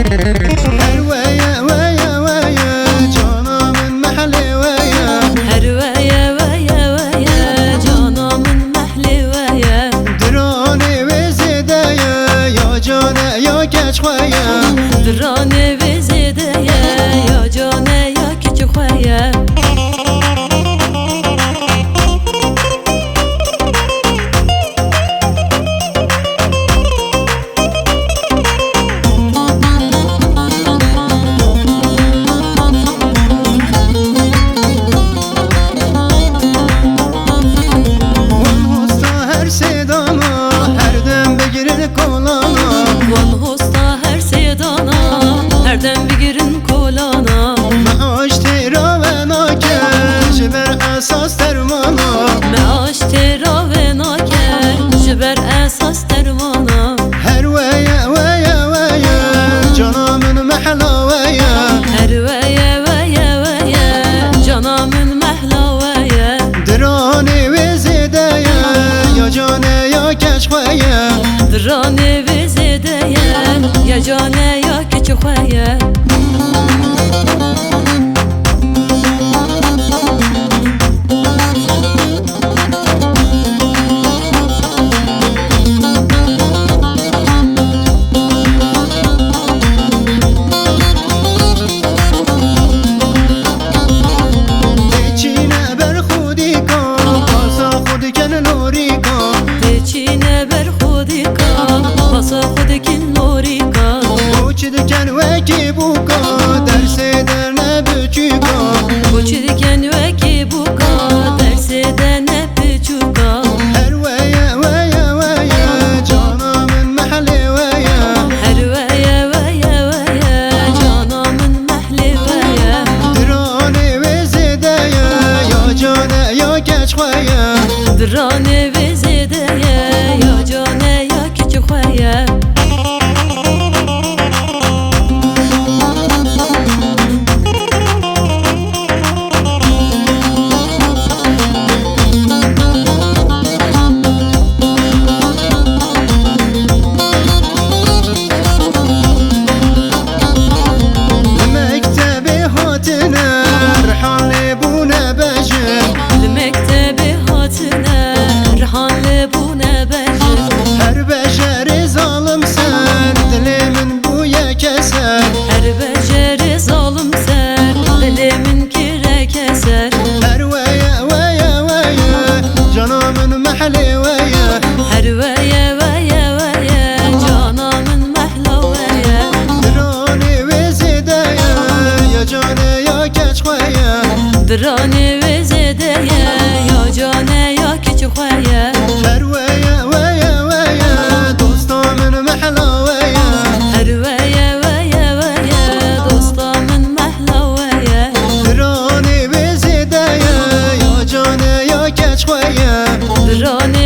هر ويا ويا ويا جانا من محلي ويا هر ويا ويا ويا جانا من محلي ويا دراني وزدايا يا جانا يا كچ خويا دراني وزدايا يا جانا يا كچ خويا هردم بگیرن کلانا معاش تیرا و ناکر جبر اساس درمانا معاش تیرا و ناکر جبر اساس درمانا هر ويا ويا ويا جانا من محلا ويا هر ويا ويا ويا جانا من محلا ويا دراني وزدايا يا جانا يا كچ خويا دراني وزدايا يا جانا يا كچ خويا دراني وزدايا يا جانا يا كچ خويا لمكتبي هاتنا رحالي بونا بجر لمكتبي هاتنا رحان لبونا بجر هر بشر ظالم سر دلی من بویا کسر هر بشر ظالم سر دلی من کره کسر هر ويا ويا ويا جانا من محلي ويا هر ويا ويا ويا جانا من محلا ويا دراني وزدايا يا جانا يا كچ خويا دراني وزدايا يا جانا يا كچ خويا هر ويا ويا ويا دوستا من محلا ويا هر ويا ويا ويا دوستا من محلا ويا دراني وزدايا يا جانا يا كچ خويا دراني